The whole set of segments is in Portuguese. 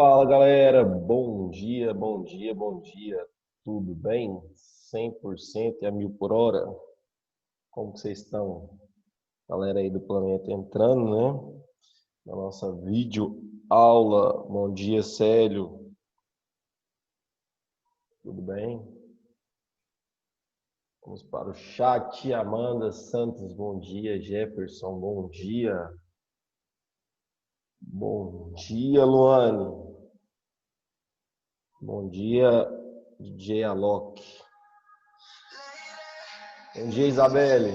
Fala galera, bom dia, bom dia, bom dia. Tudo bem? 100% e a mil por hora? Como que vocês estão? Galera aí do planeta entrando, né? Na nossa vídeo aula. Bom dia, Célio. Tudo bem? Vamos para o chat. Amanda Santos, bom dia. Jefferson, bom dia. Bom dia, Luane. Bom dia, DJ Alok. Bom dia, Isabelle.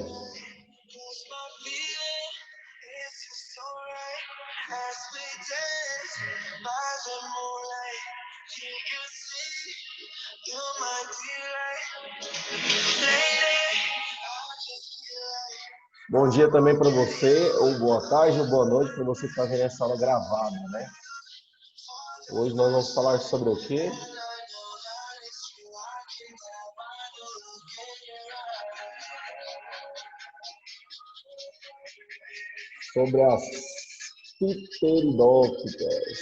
Bom dia também para você, ou boa tarde ou boa noite para você que está vendo essa aula gravada, né? Hoje nós vamos falar sobre o quê? Sobre as pteridófitas.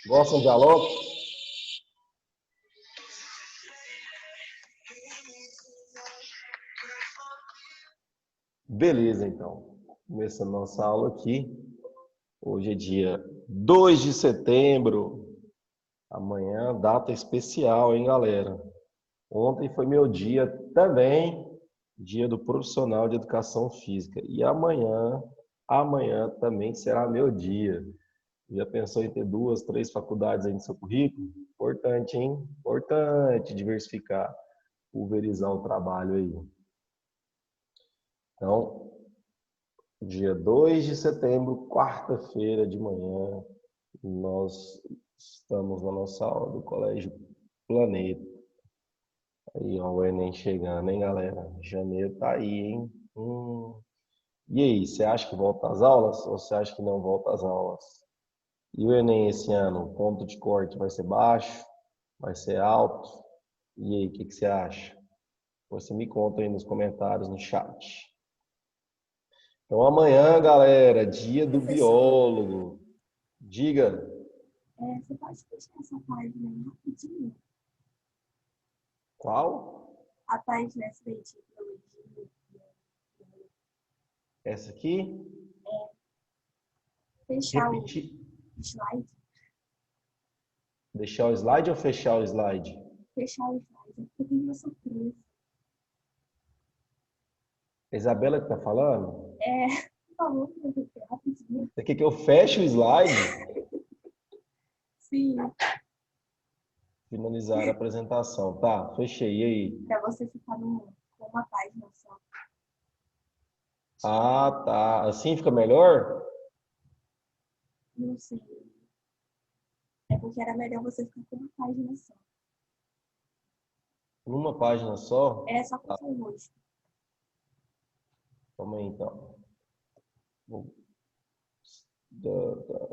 Gostam de Alok? Beleza, então. Começando nossa aula aqui. Hoje é dia 2 de setembro. Amanhã, data especial, hein, galera? Ontem foi meu dia também, dia do profissional de educação física. E amanhã também será meu dia. Já pensou em ter 2, 3 faculdades aí no seu currículo? Importante, hein? Importante diversificar, pulverizar o trabalho aí. Então, dia 2 de setembro, quarta-feira de manhã, nós estamos na nossa aula do Colégio Planeta. Aí, ó, o Enem chegando, hein, galera? Janeiro tá aí, hein? E aí, você acha que volta às aulas ou você acha que não volta às aulas? E o Enem esse ano, o ponto de corte vai ser baixo? Vai ser alto? E aí, o que você acha? Você me conta aí nos comentários, no chat. Então, amanhã, galera, dia do biólogo. Diga. Você pode fechar essa página aí rapidinho? Qual? A página essa daí de biologia. Essa aqui? Fechar o Repetir. slide. Deixar o slide ou fechar o slide? Fechar o slide. Porque tem uma surpresa. A Isabela que tá falando? Por favor, rapidinho. Você quer que eu feche o slide? Sim, Finalizar a apresentação. Tá, fechei. E aí? para você ficar com uma página só. Ah, tá. Assim fica melhor? Não sei. É porque era melhor você ficar com uma página só. Numa página só? É só com o seu rosto. Calma aí, então.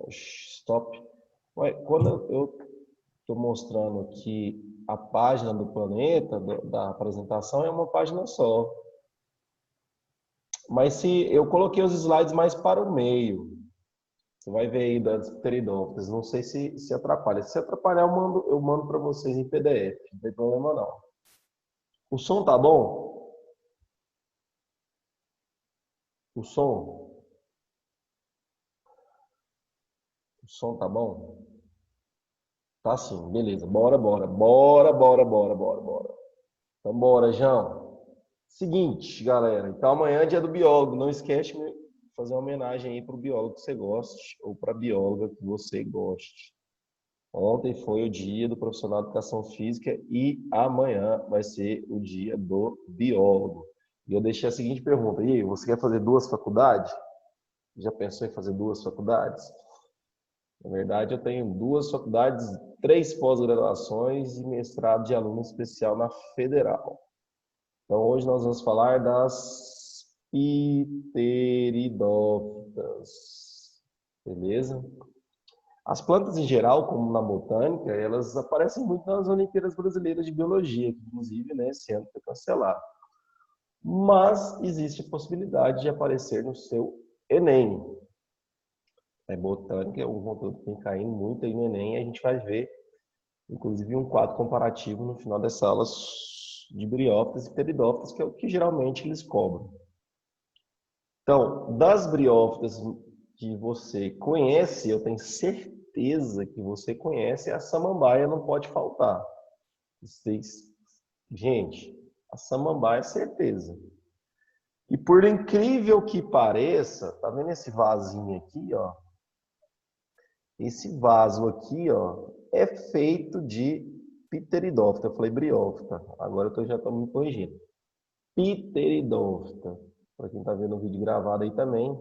Stop. Ué, quando eu estou mostrando aqui a página do planeta, da apresentação, é uma página só. Mas se eu coloquei os slides mais para o meio, você vai ver aí das pteridófitas. Não sei se atrapalha. Se atrapalhar, eu mando para vocês em PDF. Não tem problema não. O som tá bom? O som? O som tá bom? Tá sim, beleza. Bora, bora. Bora, bora, bora, bora, bora. Então, bora, João. Seguinte, galera. Então, amanhã é dia do biólogo. Não esquece de fazer uma homenagem aí para o biólogo que você goste ou para a bióloga que você goste. Ontem foi o dia do profissional de educação física e amanhã vai ser o dia do biólogo. E eu deixei a seguinte pergunta. E aí, você quer fazer 2 faculdades? Já pensou em fazer 2 faculdades? Na verdade, eu tenho 2 faculdades, 3 pós-graduações e mestrado de aluno especial na Federal. Então, hoje nós vamos falar das pteridófitas. Beleza? As plantas em geral, como na botânica, elas aparecem muito nas Olimpíadas Brasileiras de Biologia, que inclusive, né, esse ano foi cancelado. Mas existe a possibilidade de aparecer no seu Enem. É botânica, é um conteúdo que vem caindo muito aí no Enem, e a gente vai ver, inclusive, um quadro comparativo no final dessas aulas de briófitas e pteridófitas, que é o que geralmente eles cobram. Então, das briófitas que você conhece, eu tenho certeza que você conhece, a samambaia não pode faltar. Gente, a samambaia é certeza. E por incrível que pareça, tá vendo esse vasinho aqui, ó? Esse vaso aqui, ó, é feito de pteridófita. Eu falei briófita. Agora já estou me corrigindo. Pteridófita. Para quem está vendo o vídeo gravado aí também,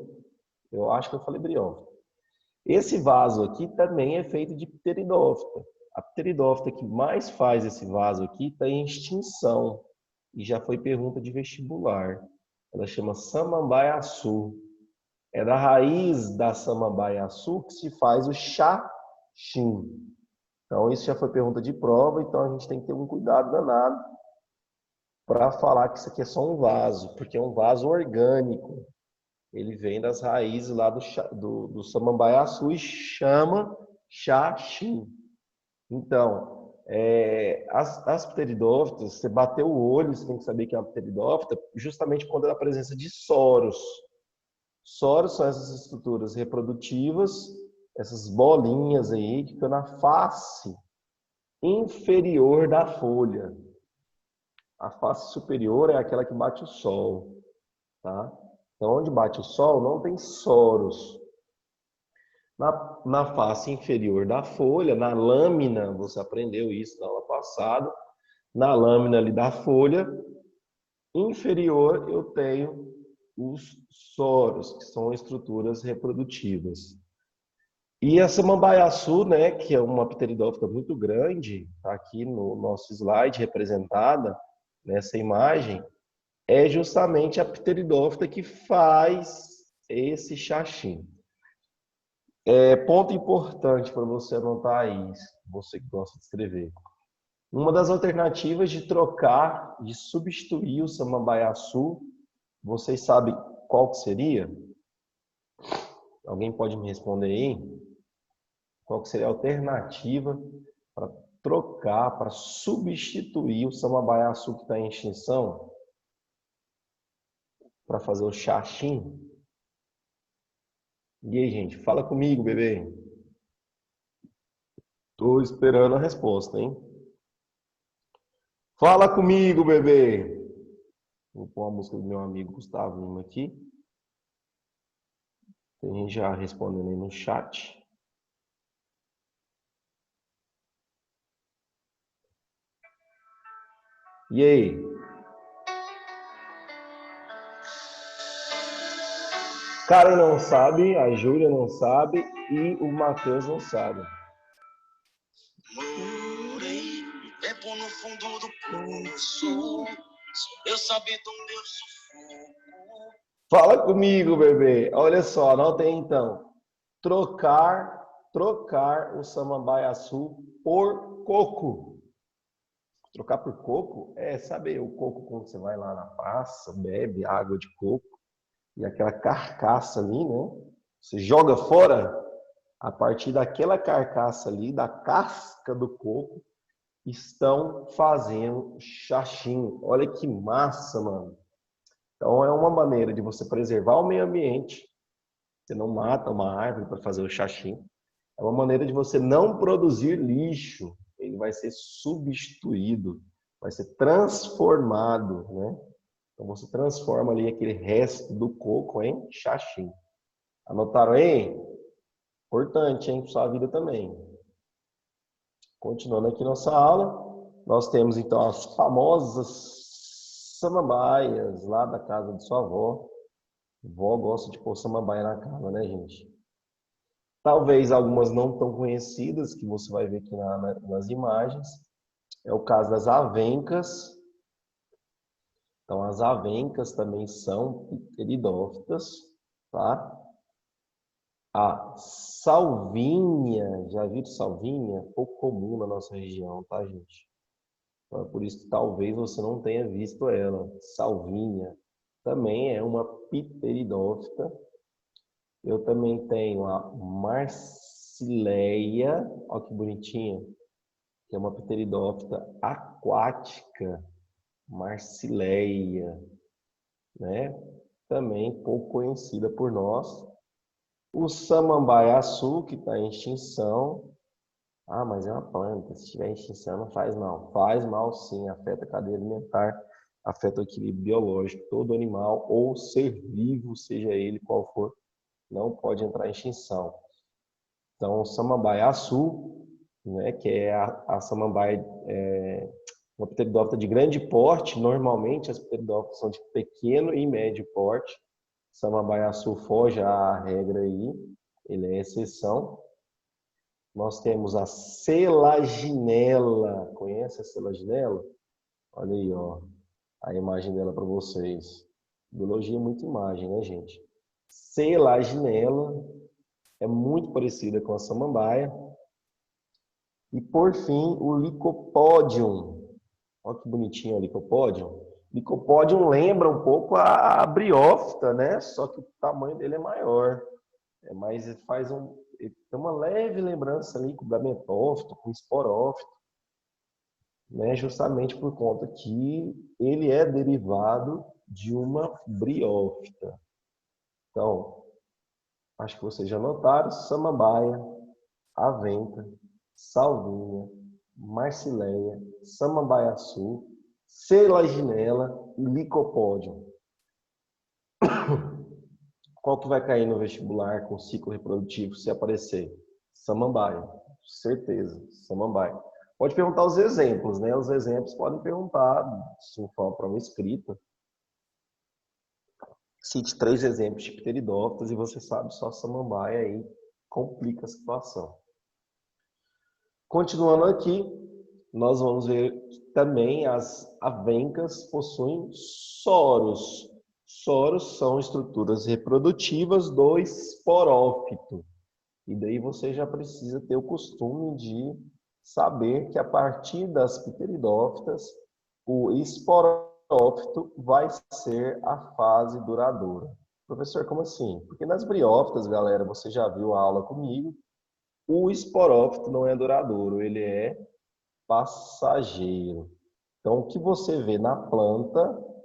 eu acho que eu falei briófita. Esse vaso aqui também é feito de pteridófita. A pteridófita que mais faz esse vaso aqui está em extinção. E já foi pergunta de vestibular. Ela chama samambaiaçu. É da raiz da samambaiaçu que se faz o xaxim. Então, isso já foi pergunta de prova, então a gente tem que ter um cuidado danado para falar que isso aqui é só um vaso, porque é um vaso orgânico. Ele vem das raízes lá do samambaiaçu e chama xaxim. Então, as pteridófitas, você bateu o olho, você tem que saber que é uma pteridófita, justamente quando é a presença de soros. Soros são essas estruturas reprodutivas, essas bolinhas aí que ficam na face inferior da folha. A face superior é aquela que bate o sol, tá? Então, onde bate o sol não tem soros. Na face inferior da folha, na lâmina, você aprendeu isso na aula passada, na lâmina ali da folha inferior eu tenho os soros, que são estruturas reprodutivas. E a samambaiaçu, né, que é uma pteridófita muito grande, está aqui no nosso slide representada nessa imagem, é justamente a pteridófita que faz esse xaxim. Ponto importante para você anotar aí, você que gosta de escrever. Uma das alternativas de trocar, de substituir o samambaiaçu, vocês sabem qual que seria? Alguém pode me responder aí? Qual que seria a alternativa para trocar, para substituir o samambaiaçu que está em extinção? Para fazer o xaxim? E aí, gente? Fala comigo, bebê. Estou esperando a resposta, hein? Fala comigo, bebê. Vou pôr a música do meu amigo Gustavo Lima aqui. Tem gente já respondendo aí no chat. E aí? Karen não sabe, a Júlia não sabe e o Matheus não sabe. Morei um tempo no fundo do poço, eu sabia do meu sufoco. Fala comigo, bebê. Olha só, anota aí então. Trocar o samambaiaçu por coco. Trocar por coco é saber o coco quando você vai lá na praça, bebe água de coco e aquela carcaça ali, né? Você joga fora a partir daquela carcaça ali, da casca do coco, estão fazendo xaxim. Olha que massa, mano. Então é uma maneira de você preservar o meio ambiente. Você não mata uma árvore para fazer o xaxim. É uma maneira de você não produzir lixo. Ele vai ser substituído, vai ser transformado, né? Então você transforma ali aquele resto do coco em xaxim. Anotaram aí? Importante, hein? Para sua vida também. Continuando aqui nossa aula, nós temos então as famosas samambaias lá da casa de sua avó. Vó gosta de pôr samambaia na casa, né, gente? Talvez algumas não tão conhecidas, que você vai ver aqui nas imagens. É o caso das avencas. Então, as avencas também são pteridófitas, tá? A salvinha, já viram salvinha? Pouco comum na nossa região, tá, gente? Então, é por isso que talvez você não tenha visto ela. Salvinha também é uma pteridófita. Eu também tenho a Marsileia, olha que bonitinha, que é uma pteridófita aquática. Marsileia, né? Também pouco conhecida por nós. O samambaiaçu, que está em extinção. Ah, mas é uma planta, se estiver em extinção não faz mal. Faz mal sim, afeta a cadeia alimentar, afeta o equilíbrio biológico. Todo animal ou ser vivo, seja ele qual for, não pode entrar em extinção. Então, o samambaiaçu, né, que é a samambaia, uma pteridófita de grande porte. Normalmente as pteridófitas são de pequeno e médio porte. Samambaiaçu foge à regra aí, ele é exceção. Nós temos a selaginela. Conhece a selaginela? Olha aí, ó, a imagem dela para vocês. Biologia é muita imagem, né, gente? Selaginela é muito parecida com a samambaia. E, por fim, o Lycopodium. Olha que bonitinho o Lycopodium. Lycopodium lembra um pouco a briófita, né? Só que o tamanho dele é maior. Mas ele tem uma leve lembrança ali com o gametófito, com o esporófito, né? Justamente por conta que ele é derivado de uma briófita. Então, acho que vocês já notaram, samambaia, avenca, salvinha, marsileia, samambaiaçu, selaginela e licopódium. Qual que vai cair no vestibular com ciclo reprodutivo se aparecer? Samambaia, certeza, samambaia. Pode perguntar os exemplos, né? Os exemplos podem perguntar, se for uma prova escrita. Cite 3 exemplos de pteridófitas e você sabe só samambaia aí complica a situação. Continuando aqui, nós vamos ver que também as avencas possuem soros. Soros são estruturas reprodutivas do esporófito. E daí você já precisa ter o costume de saber que a partir das pteridófitas, o esporófito vai ser a fase duradoura. Professor, como assim? Porque nas briófitas, galera, você já viu a aula comigo, o esporófito não é duradouro, ele é passageiro. Então, o que você vê na planta, o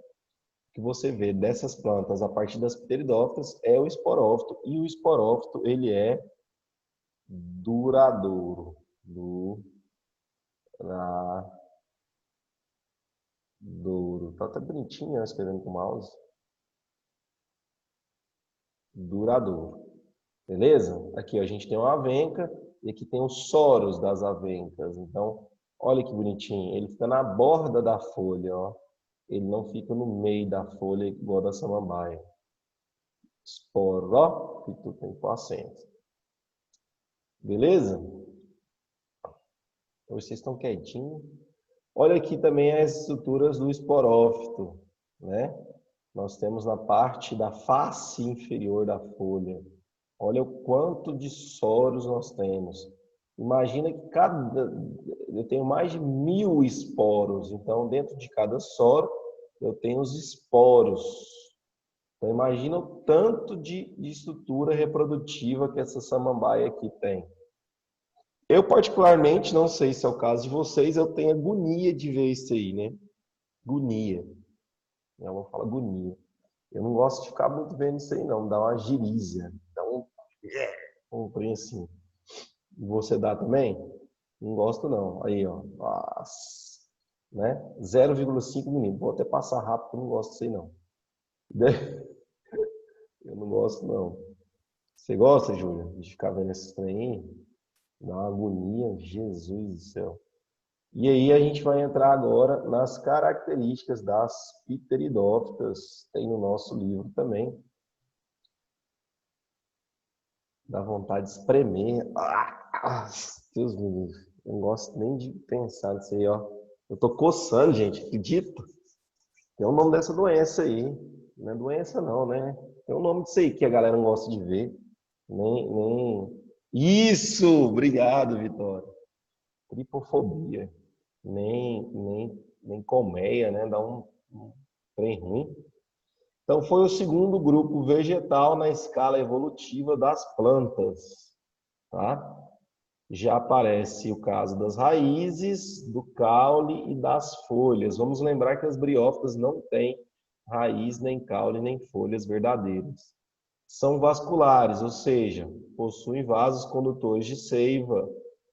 que você vê dessas plantas a partir das pteridófitas é o esporófito. E o esporófito, ele é duradouro. Duradouro. Tá até bonitinho, eu escrevendo com o mouse. Duradouro. Beleza? Aqui ó, a gente tem uma avenca e aqui tem os soros das avencas. Então, olha que bonitinho. Ele fica na borda da folha, ó. Ele não fica no meio da folha igual da samambaia. Esporófito tem que pôr acento. Beleza? Vocês estão quietinhos. Olha aqui também as estruturas do esporófito, né? Nós temos na parte da face inferior da folha. Olha o quanto de soros nós temos. Imagina que eu tenho mais de 1000 esporos. Então, dentro de cada soro, eu tenho os esporos. Então, imagina o tanto de estrutura reprodutiva que essa samambaia aqui tem. Eu, particularmente, não sei se é o caso de vocês, eu tenho agonia de ver isso aí, né? Agonia. Eu vou falar agonia. Eu não gosto de ficar muito vendo isso aí, não. Dá uma girízia. Dá um trem assim. Você dá também? Não gosto, não. Aí, ó. Nossa. Né? 0,5 minutos. Vou até passar rápido, eu não gosto disso aí, não. Eu não gosto, não. Você gosta, Júlia, de ficar vendo esses trem aí? Dá uma agonia, Jesus do céu. E aí a gente vai entrar agora nas características das pteridófitas. Tem no nosso livro também. Dá vontade de espremer. Deus me livre. Eu não gosto nem de pensar nisso aí, ó. Eu tô coçando, gente. Acredita? Tem o nome dessa doença aí. Não é doença não, né? Tem o nome disso aí que a galera não gosta de ver. Nem... Isso! Obrigado, Vitória. Tripofobia. Nem colmeia, né? Dá um trem ruim. Então, foi o segundo grupo vegetal na escala evolutiva das plantas, tá? Já aparece o caso das raízes, do caule e das folhas. Vamos lembrar que as briófitas não têm raiz, nem caule, nem folhas verdadeiras. São vasculares, ou seja, possuem vasos condutores de seiva.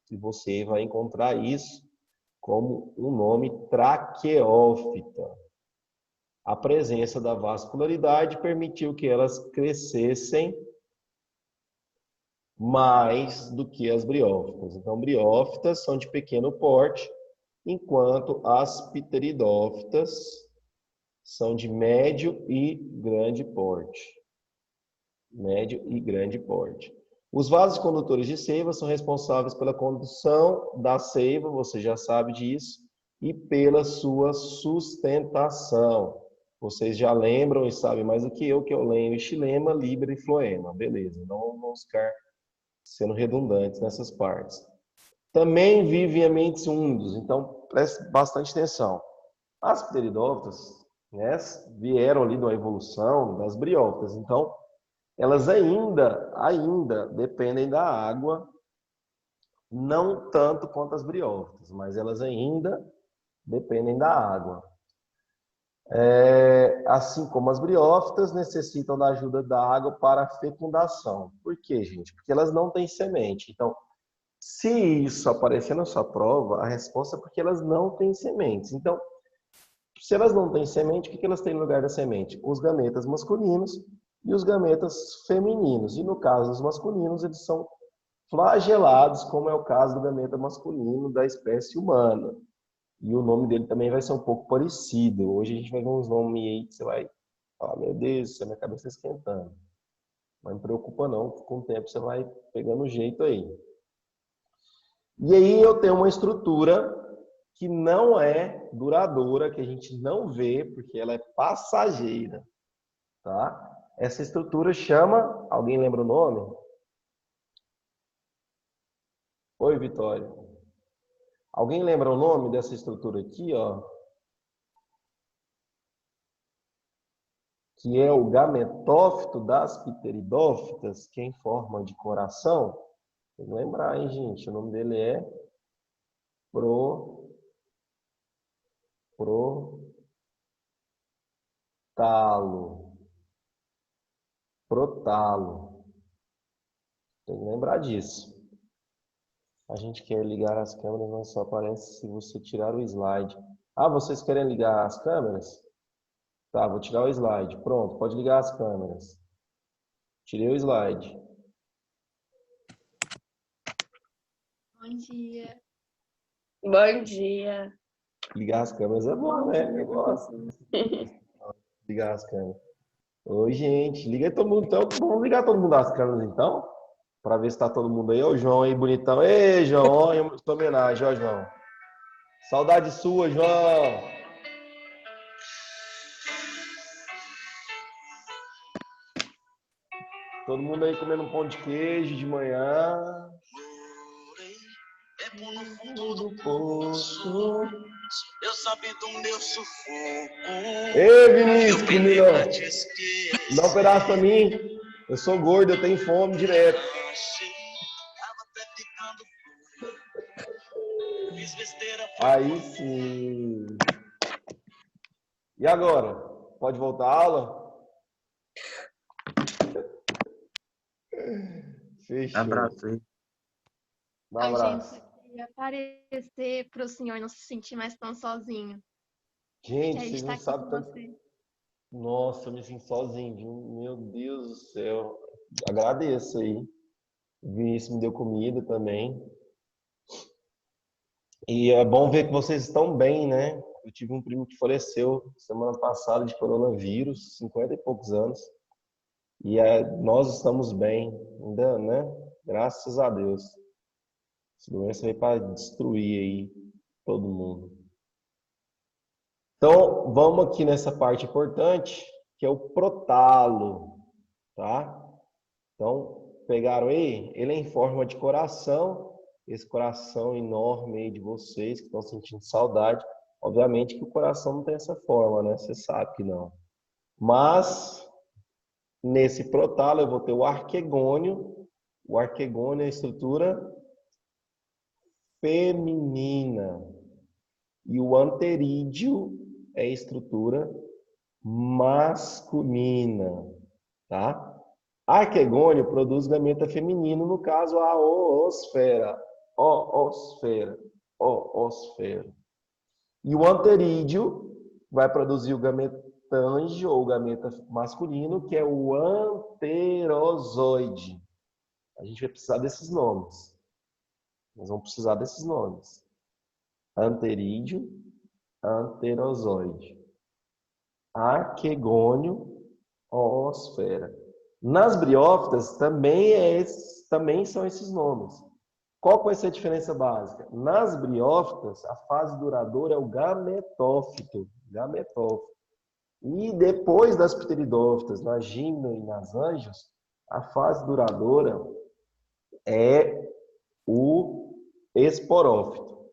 E você vai encontrar isso como um nome traqueófita. A presença da vascularidade permitiu que elas crescessem mais do que as briófitas. Então, briófitas são de pequeno porte, enquanto as pteridófitas são de médio e grande porte. Médio e grande porte. Os vasos condutores de seiva são responsáveis pela condução da seiva, você já sabe disso, e pela sua sustentação. Vocês já lembram e sabem mais do que eu leio xilema, libra e floema. Beleza, não vamos ficar sendo redundantes nessas partes. Também vivem em ambientes úmidos, então preste bastante atenção. As pteridófitas, né, vieram ali da evolução das briófitas, então elas ainda dependem da água, não tanto quanto as briófitas, mas elas ainda dependem da água. Assim como as briófitas necessitam da ajuda da água para a fecundação. Por quê, gente? Porque elas não têm semente. Então, se isso aparecer na sua prova, a resposta é porque elas não têm sementes. Então, se elas não têm semente, o que elas têm no lugar da semente? Os gametas masculinos e os gametas femininos. E no caso dos masculinos, eles são flagelados, como é o caso do gameta masculino da espécie humana. E o nome dele também vai ser um pouco parecido. Hoje a gente vai ver uns nomes aí que você vai falar, meu Deus, minha cabeça está esquentando. Mas não preocupa não, que com o tempo você vai pegando o jeito aí. E aí eu tenho uma estrutura que não é duradoura, que a gente não vê, porque ela é passageira. Tá? Essa estrutura chama... Alguém lembra o nome? Oi, Vitória. Alguém lembra o nome dessa estrutura aqui, ó? Que é o gametófito das pteridófitas, que é em forma de coração. Tem que lembrar, hein, gente? O nome dele é protalo. Protalo. Tem que lembrar disso. A gente quer ligar as câmeras, mas só aparece se você tirar o slide. Ah, vocês querem ligar as câmeras? Tá, vou tirar o slide. Pronto, pode ligar as câmeras. Tirei o slide. Bom dia. Bom dia. Ligar as câmeras é bom, né? Eu gosto. Ligar as câmeras. Oi, gente. Liga aí todo mundo então. Vamos ligar todo mundo as câmeras então? Para ver se tá todo mundo aí. Ô, João aí, bonitão. Ei, João, olha sua homenagem, ó, João. Saudade sua, João. Todo mundo aí comendo um pão de queijo de manhã. No fundo do poço, eu sabia do meu sufoco. Ei, Vinícius, comida. Dá um pedaço pra mim. Eu sou gordo, eu tenho fome direto. Aí sim. E agora? Pode voltar a aula? Fechou. Abraço aí. Um abraço. Gente, eu queria aparecer para o senhor não se sentir mais tão sozinho. Gente, Que a gente vocês tá não aqui sabem com tanto. você. Nossa, eu me sinto sozinho, viu? Meu Deus do céu. Agradeço aí. O Vinícius me deu comida também. E é bom ver que vocês estão bem, né? Eu tive um primo que faleceu semana passada de coronavírus, 50 e poucos anos. E nós estamos bem, ainda, né? Graças a Deus. Essa doença veio para destruir aí todo mundo. Então, vamos aqui nessa parte importante, que é o protalo, tá? Então, pegaram aí? Ele é em forma de coração, esse coração enorme aí de vocês que estão sentindo saudade. Obviamente que o coração não tem essa forma, né? Você sabe que não. Mas, nesse protalo, eu vou ter o arquegônio. O arquegônio é a estrutura feminina. E o anterídeo é a estrutura masculina, tá? Arquegônio produz gameta feminino, no caso a oosfera. Oosfera. Oosfera. E o anterídeo vai produzir o gametângio ou gameta masculino, que é o anterozoide. A gente vai precisar desses nomes. Nós vamos precisar desses nomes. Anterídeo, anterozoide. Arquegônio, oosfera. Nas briófitas também são esses nomes. Qual vai ser a diferença básica? Nas briófitas, a fase duradoura é o gametófito. Gametófito. E depois das pteridófitas, na gimno e nas angios, a fase duradoura é o esporófito.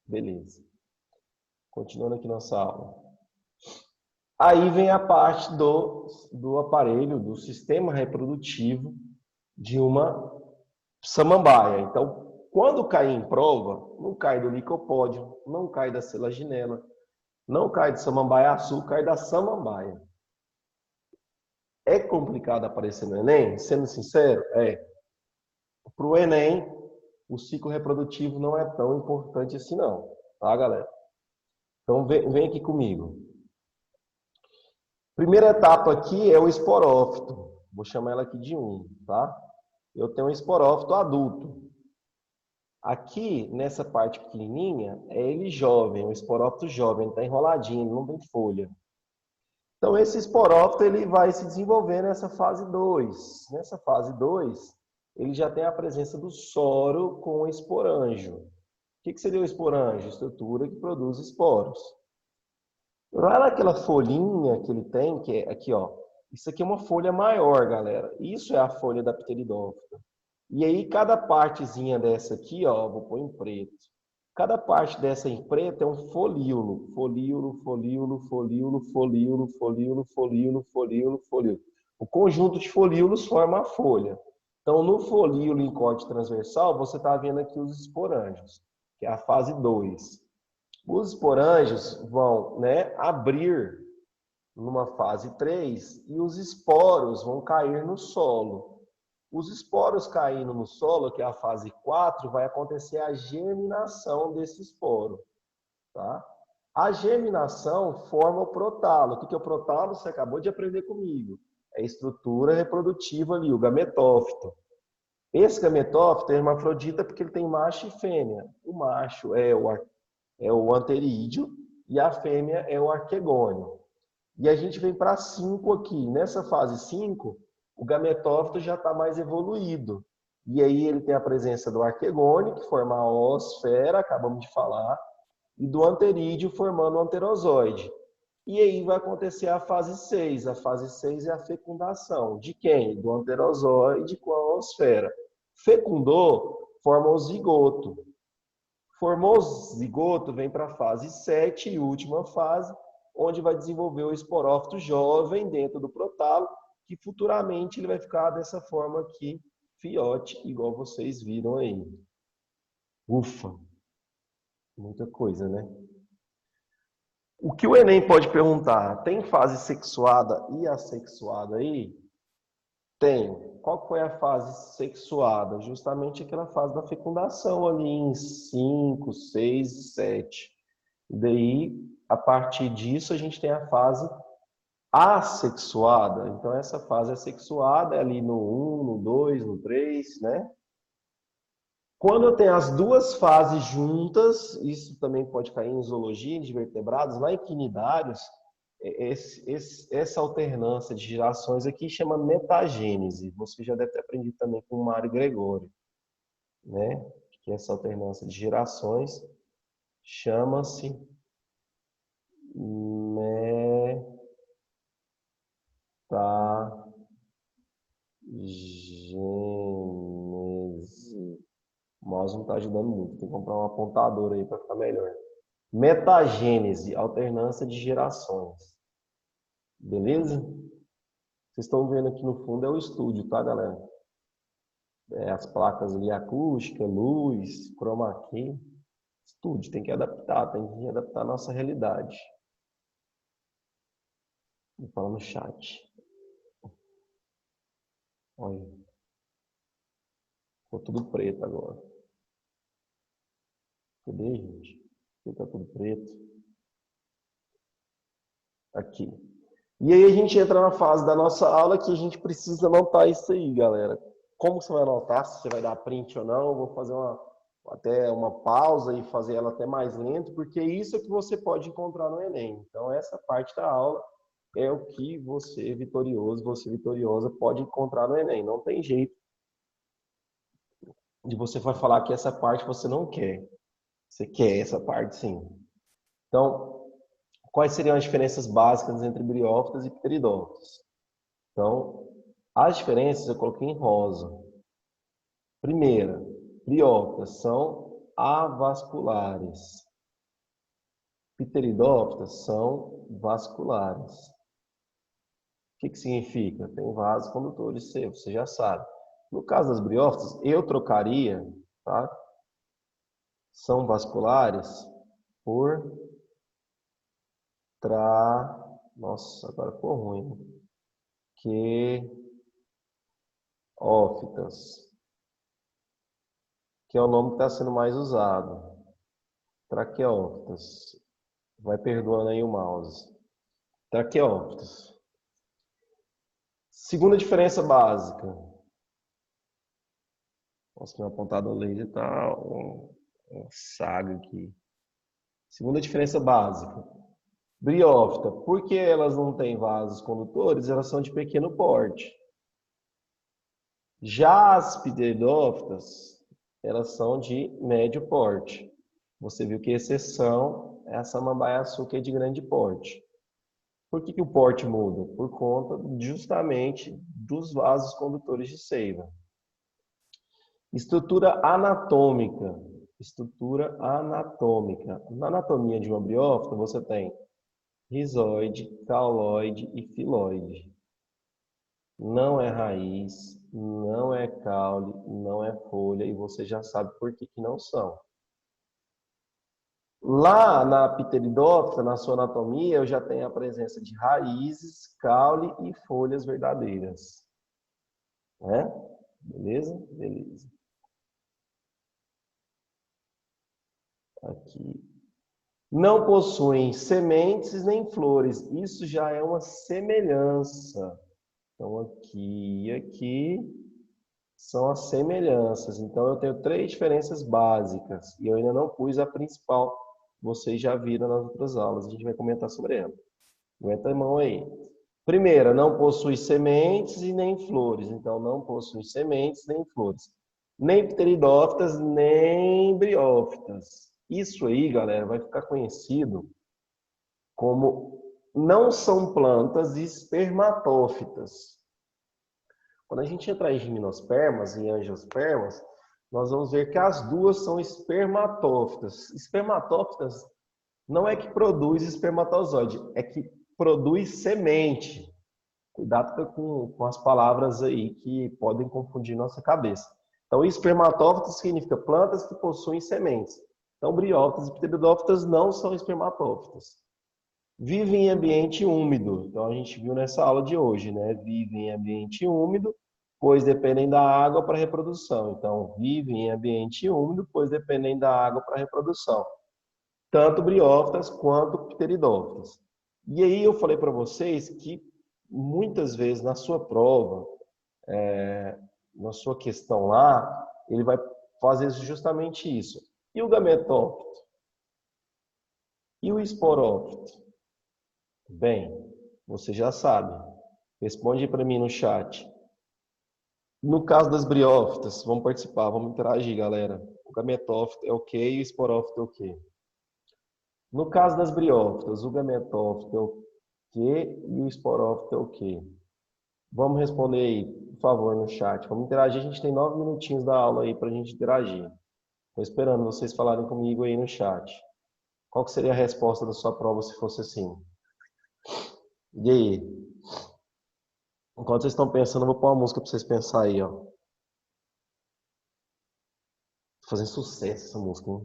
Beleza. Continuando aqui nossa aula. Aí vem a parte do aparelho, do sistema reprodutivo de uma samambaia. Então, quando cai em prova, não cai do licopódio, não cai da selaginela, não cai de samambaia açul, cai da samambaia. É complicado aparecer no Enem? Sendo sincero, é. Para o Enem, o ciclo reprodutivo não é tão importante assim não, tá, galera? Então, vem aqui comigo. Primeira etapa aqui é o esporófito. Vou chamar ela aqui de 1, tá? Eu tenho um esporófito adulto. Aqui, nessa parte pequenininha, é ele jovem, o esporófito jovem, ele está enroladinho, ele não tem folha. Então, esse esporófito ele vai se desenvolver nessa fase 2. Nessa fase 2, ele já tem a presença do soro com o esporângio. O que seria o esporângio? Estrutura que produz esporos. Lá naquela folhinha que ele tem, que é aqui, ó. Isso aqui é uma folha maior, galera. Isso é a folha da pteridófita. E aí, cada partezinha dessa aqui, ó, vou pôr em preto. Cada parte dessa em preto é um folíolo. Folíolo, folíolo, folíolo, folíolo, folíolo, folíolo, folíolo, folíolo. O conjunto de folíolos forma a folha. Então, no folíolo em corte transversal, você está vendo aqui os esporângios, que é a fase 2. Os esporângios vão, né, abrir numa fase 3 e os esporos vão cair no solo. Os esporos caindo no solo, que é a fase 4, vai acontecer a germinação desse esporo. Tá? A germinação forma o protalo. O que é o protalo? Você acabou de aprender comigo. É a estrutura reprodutiva ali, o gametófito. Esse gametófito é hermafrodita porque ele tem macho e fêmea. O macho é o anterídeo e a fêmea é o arquegônio. E a gente vem para 5 aqui. Nessa fase 5, o gametófito já está mais evoluído. E aí ele tem a presença do arquegônio, que forma a oosfera, acabamos de falar, e do anterídeo formando o anterozoide. E aí vai acontecer a fase 6. A fase 6 é a fecundação. De quem? Do anterozoide com a oosfera. Fecundou, forma o zigoto. Formou o zigoto, vem para a fase 7 e última fase, onde vai desenvolver o esporófito jovem dentro do protalo, que futuramente ele vai ficar dessa forma aqui, fiote, igual vocês viram aí. Ufa! Muita coisa, né? O que o Enem pode perguntar? Tem fase sexuada e assexuada aí? Tem. Qual foi a fase sexuada? Justamente aquela fase da fecundação ali em 5, 6 e 7. E daí, a partir disso, a gente tem a fase assexuada. Então, essa fase assexuada é ali no 1, no 2, no 3, né? Quando eu tenho as duas fases juntas, isso também pode cair em zoologia de vertebrados, lá em quinidários, essa alternância de gerações aqui chama metagênese. Você já deve ter aprendido também com o Mário Gregório, né? Que essa alternância de gerações chama-se metagênese. O mouse não está ajudando muito, tem que comprar um apontador aí para ficar melhor. Metagênese, alternância de gerações. Beleza? Vocês estão vendo aqui no fundo é o estúdio, tá, galera? As placas ali, acústica, luz, chroma key. Estúdio, tem que adaptar a nossa realidade. Vou falar no chat. Olha. Ficou tudo preto agora. Cadê, gente? Aqui tá tudo preto. Aqui. E aí a gente entra na fase da nossa aula que a gente precisa anotar isso aí, galera. Como você vai anotar? Se você vai dar print ou não? Eu vou fazer até uma pausa e fazer ela até mais lento, porque isso é que você pode encontrar no Enem. Então, essa parte da aula é o que você vitoriosa, pode encontrar no Enem. Não tem jeito de você vai falar que essa parte você não quer. Você quer essa parte, sim. Então, quais seriam as diferenças básicas entre briófitas e pteridófitas? Então, as diferenças eu coloquei em rosa. Primeira, briófitas são avasculares. Pteridófitas são vasculares. O que significa? Tem vasos condutores, você já sabe. No caso das briófitas, eu trocaria, tá? São vasculares por Nossa, agora ficou ruim. Queófitas, que é o nome que está sendo mais usado. Traqueófitas. Vai perdoando aí o mouse. Traqueófitas. Segunda diferença básica. Nossa, meu apontador laser está uma saga aqui. Segunda diferença básica. Briófita, porque elas não têm vasos condutores, elas são de pequeno porte. Já as pteridófitas, elas são de médio porte. Você viu que a exceção é a samambaia-açu, que é de grande porte. Por que o porte muda? Por conta justamente dos vasos condutores de seiva. Estrutura anatômica. Estrutura anatômica. Na anatomia de uma briófita, você tem rizoide, cauloide e filoide. Não é raiz, não é caule, não é folha, e você já sabe por que não são. Lá na pteridófita, na sua anatomia, eu já tenho a presença de raízes, caule e folhas verdadeiras. Né? Beleza? Beleza. Aqui. Não possuem sementes nem flores. Isso já é uma semelhança. Então, aqui e aqui são as semelhanças. Então, eu tenho 3 diferenças básicas. E eu ainda não pus a principal. Vocês já viram nas outras aulas. A gente vai comentar sobre ela. Aguenta a mão aí. Primeira, não possui sementes e nem flores. Então, não possui sementes nem flores. Nem pteridófitas, nem briófitas. Isso aí, galera, vai ficar conhecido como não são plantas espermatófitas. Quando a gente entrar em gimnospermas e angiospermas, nós vamos ver que as duas são espermatófitas. Espermatófitas não é que produz espermatozoide, é que produz semente. Cuidado com as palavras aí que podem confundir nossa cabeça. Então, espermatófita significa plantas que possuem sementes. Então, briófitas e pteridófitas não são espermatófitas. Vivem em ambiente úmido. Então, a gente viu nessa aula de hoje, né? Vivem em ambiente úmido, pois dependem da água para reprodução. Então, vivem em ambiente úmido, pois dependem da água para reprodução. Tanto briófitas quanto pteridófitas. E aí eu falei para vocês que muitas vezes na sua prova, na sua questão lá, ele vai fazer justamente isso. E o gametófito? E o esporófito? Bem, você já sabe. Responde para mim no chat. No caso das briófitas, vamos participar, vamos interagir, galera. O gametófito é o quê e o esporófito é o quê? No caso das briófitas, o gametófito é o quê e o esporófito é o quê? Vamos responder aí, por favor, no chat. Vamos interagir. A gente tem 9 minutinhos da aula aí para a gente interagir. Estou esperando vocês falarem comigo aí no chat. Qual que seria a resposta da sua prova se fosse assim? E aí? Enquanto vocês estão pensando, eu vou pôr uma música pra vocês pensarem aí, ó. Fazendo sucesso essa música, hein?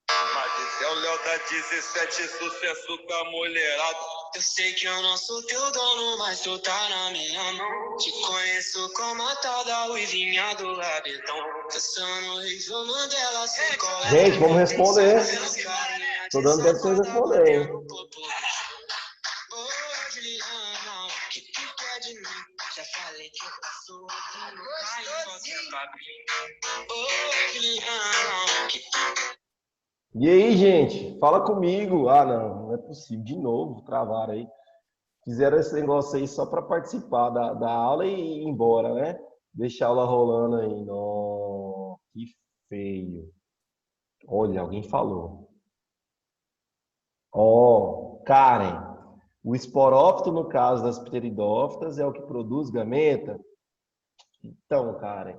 Mas esse é o Léo da 17, sucesso com a mulherada. Eu sei que eu não sou teu dono, mas tu tá na minha mão. Te conheço como a tal da Uivinha do Rabetão. Caçando o Riso Mandela, sem colar. Gente, vamos responder. Tô dando tempo pra vocês responderem, hein? Ô, Juliana, o que tu quer de mim? Já falei que eu sou não cai em qualquer papinho. Ô, Juliana, o que E aí, gente? Fala comigo. Ah, não é possível. De novo, travaram aí. Fizeram esse negócio aí só para participar da aula e ir embora, né? Deixar a aula rolando aí. Nossa, que feio. Olha, alguém falou. Ó, Karen, o esporófito, no caso das pteridófitas, é o que produz gameta? Então, Karen,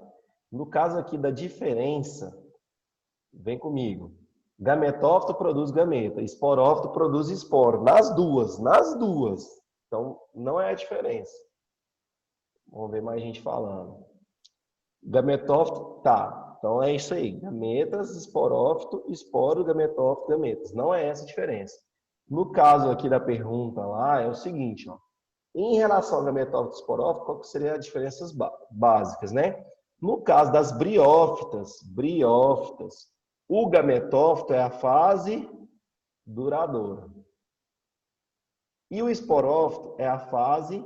no caso aqui da diferença, vem comigo. Gametófito produz gameta, esporófito produz esporo. Nas duas. Então, não é a diferença. Vamos ver mais gente falando. Gametófito, tá. Então, é isso aí. Gametas, esporófito, esporo, gametófito, gametas. Não é essa a diferença. No caso aqui da pergunta lá, é o seguinte, ó. Em relação ao gametófito e esporófito, qual que seriam as diferenças básicas, né? No caso das briófitas, o gametófito é a fase duradoura. E o esporófito é a fase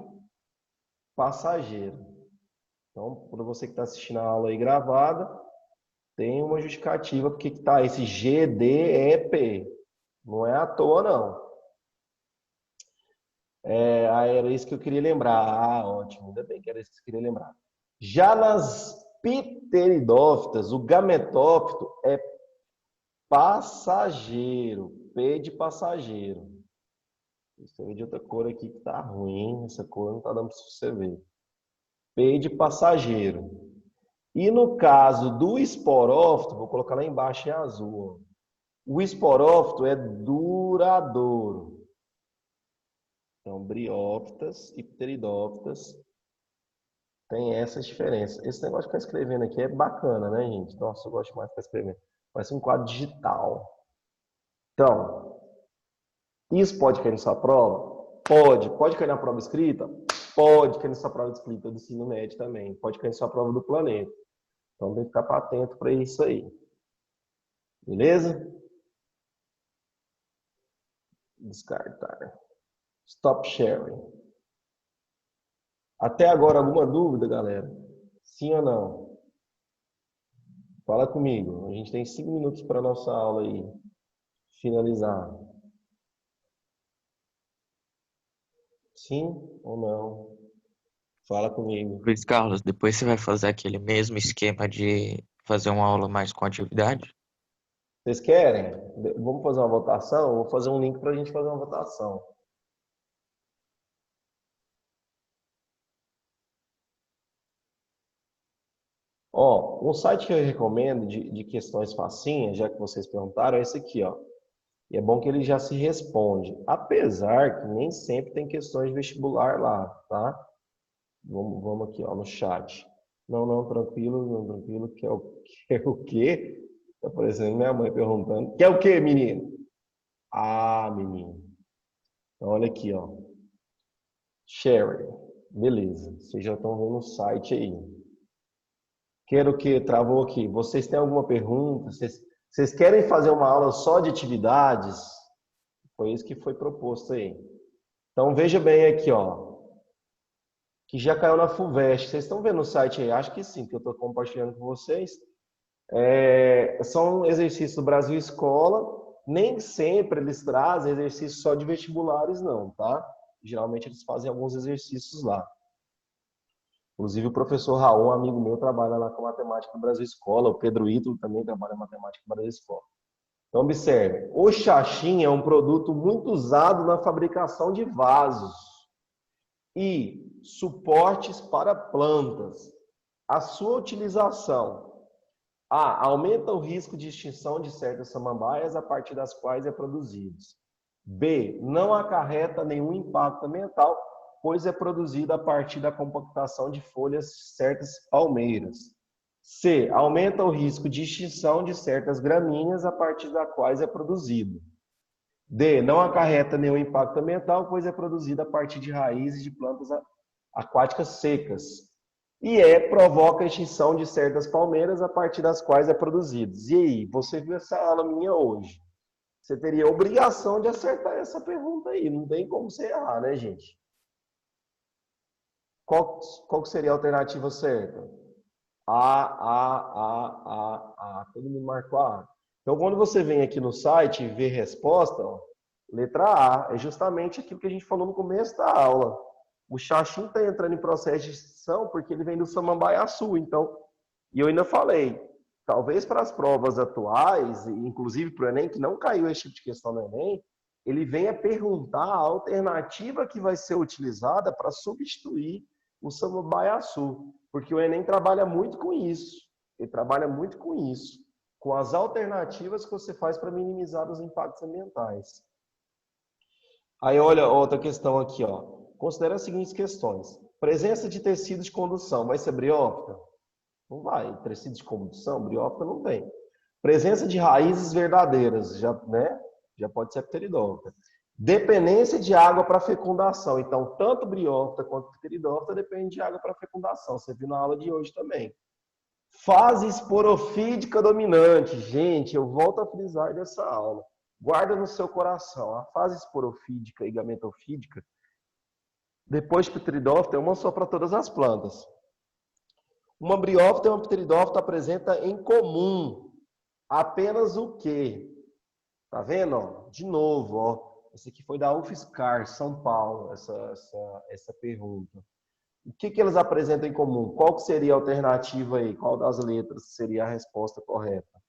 passageira. Então, para você que está assistindo a aula aí gravada, tem uma justificativa porque que está esse GDEP. Não é à toa, não. Era isso que eu queria lembrar. Ah, ótimo. Ainda bem que era isso que eu queria lembrar. Já nas pteridófitas, o gametófito é passageiro. P de passageiro. Escrevi de outra cor aqui que tá ruim. Essa cor não tá dando para você ver. P de passageiro. E no caso do esporófito, vou colocar lá embaixo em azul. O esporófito é duradouro. Então, briófitas e pteridófitas tem essa diferença. Esse negócio de ficar escrevendo aqui é bacana, né, gente? Nossa, eu gosto mais de ficar escrevendo. Parece um quadro digital. Então, isso pode cair na sua prova? Pode. Pode cair na prova escrita? Pode cair na sua prova escrita do ensino médio também. Pode cair na sua prova do planeta. Então, tem que ficar atento para isso aí. Beleza? Descartar. Stop sharing. Até agora, alguma dúvida, galera? Sim ou não? Fala comigo. A gente tem 5 minutos para nossa aula aí finalizar. Sim ou não? Fala comigo. Luiz Carlos, depois você vai fazer aquele mesmo esquema de fazer uma aula mais com atividade? Vocês querem? Vamos fazer uma votação? Eu vou fazer um link para a gente fazer uma votação. Ó, um site que eu recomendo de questões facinhas, já que vocês perguntaram, é esse aqui, ó. E é bom que ele já se responde. Apesar que nem sempre tem questões de vestibular lá, tá? Vamos aqui, ó, no chat. Não, tranquilo, que é o quê? Tá aparecendo minha mãe perguntando. Que é o quê, menino? Ah, menino. Então, olha aqui, ó. Sharing. Beleza. Vocês já estão vendo o site aí. Quero o quê? Travou aqui. Vocês têm alguma pergunta? Vocês querem fazer uma aula só de atividades? Foi isso que foi proposto aí. Então, veja bem aqui, ó. Que já caiu na FUVEST. Vocês estão vendo o site aí? Acho que sim, que eu estou compartilhando com vocês. São exercícios do Brasil Escola. Nem sempre eles trazem exercícios só de vestibulares, não, tá? Geralmente eles fazem alguns exercícios lá. Inclusive o professor Raul, um amigo meu, trabalha lá com matemática do Brasil Escola. O Pedro Ítalo também trabalha em matemática do Brasil Escola. Então, observe. O xaxim é um produto muito usado na fabricação de vasos e suportes para plantas. A sua utilização aumenta o risco de extinção de certas samambaias a partir das quais é produzido. B, não acarreta nenhum impacto ambiental, pois é produzida a partir da compactação de folhas certas palmeiras. C, aumenta o risco de extinção de certas gramíneas a partir das quais é produzido. D, não acarreta nenhum impacto ambiental, pois é produzida a partir de raízes de plantas aquáticas secas. E E, provoca a extinção de certas palmeiras a partir das quais é produzido. E aí, você viu essa aula minha hoje? Você teria a obrigação de acertar essa pergunta aí. Não tem como você errar, né, gente? Qual seria a alternativa certa? A. Todo mundo marcou A. Então, quando você vem aqui no site e vê resposta, ó, letra A, é justamente aquilo que a gente falou no começo da aula. O Xaxim está entrando em processo de extinção porque ele vem do Samambaiaçu. Então, e eu ainda falei, talvez para as provas atuais, inclusive para o Enem, que não caiu esse tipo de questão no Enem, ele venha perguntar a alternativa que vai ser utilizada para substituir o Samambaiaçu. Porque o Enem trabalha muito com isso. Ele trabalha muito com isso. Com as alternativas que você faz para minimizar os impactos ambientais. Aí, olha, outra questão aqui, ó. Considera as seguintes questões. Presença de tecido de condução. Vai ser briófita? Não vai. Tecido de condução, briófita não tem. Presença de raízes verdadeiras, já, né? Já pode ser pteridófita. Dependência de água para fecundação. Então, tanto briófita quanto pteridófita depende de água para fecundação. Você viu na aula de hoje também. Fase esporofídica dominante. Gente, eu volto a frisar dessa aula. Guarda no seu coração. A fase esporofídica e gametofídica, depois de pteridófita, é uma só para todas as plantas. Uma briófita e uma pteridófita apresenta em comum apenas o quê? Tá vendo? Ó? De novo, ó. Esse aqui foi da UFSCar, São Paulo, essa pergunta. O que eles apresentam em comum? Qual que seria a alternativa aí? Qual das letras seria a resposta correta?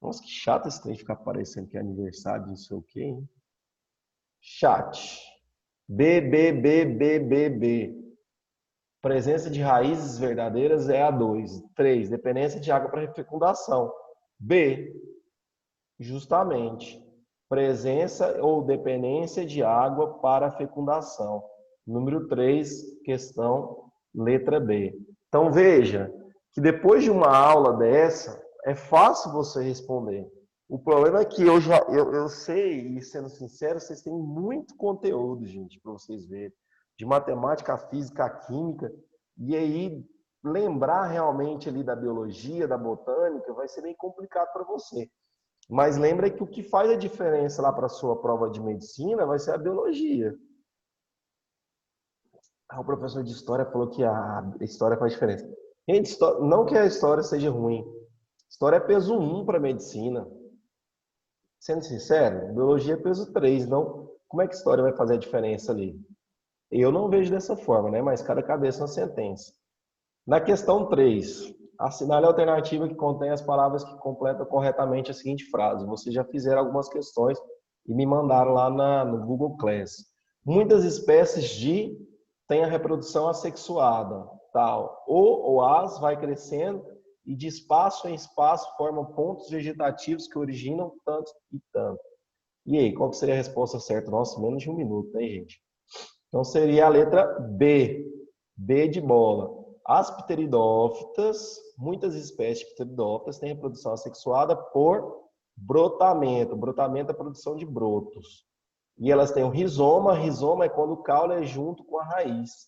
Nossa, que chato esse trem ficar parecendo que é aniversário de não sei o quê, hein? Chat. B. Presença de raízes verdadeiras é a 2. 3. Dependência de água para fecundação. B. Justamente. Presença ou dependência de água para fecundação. Número 3, questão letra B. Então veja que depois de uma aula dessa, é fácil você responder. O problema é que eu sei, e sendo sincero, vocês têm muito conteúdo, gente, para vocês verem. De matemática, física, química. E aí, lembrar realmente ali da biologia, da botânica, vai ser bem complicado para você. Mas lembra que o que faz a diferença lá para a sua prova de medicina vai ser a biologia. O professor de história falou que a história faz diferença. Gente, não que a história seja ruim. História é peso 1 para medicina. Sendo sincero, biologia é peso 3. Então, como é que a história vai fazer a diferença ali? Eu não vejo dessa forma, né? Mas cada cabeça é uma sentença. Na questão 3, assinale a alternativa que contém as palavras que completam corretamente a seguinte frase. Vocês já fizeram algumas questões e me mandaram lá no Google Class. Muitas espécies de têm a reprodução assexuada, tal. O ou as vai crescendo e de espaço em espaço formam pontos vegetativos que originam tanto e tanto. E aí, qual que seria a resposta certa? Nossa, menos de um minuto, né, gente? Então, seria a letra B. B de bola. As pteridófitas, muitas espécies de pteridófitas têm reprodução assexuada por brotamento. Brotamento é a produção de brotos. E elas têm o rizoma. Rizoma é quando o caule é junto com a raiz.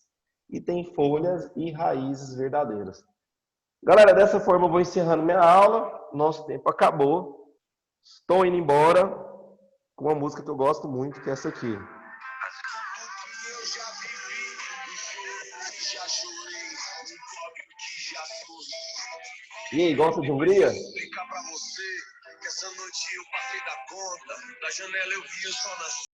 E tem folhas e raízes verdadeiras. Galera, dessa forma eu vou encerrando minha aula. Nosso tempo acabou. Estou indo embora com uma música que eu gosto muito, que é essa aqui. E aí, gosta de Hungria? Explicar pra você que essa noite eu passei da conta. Da janela eu vi o sol nascer.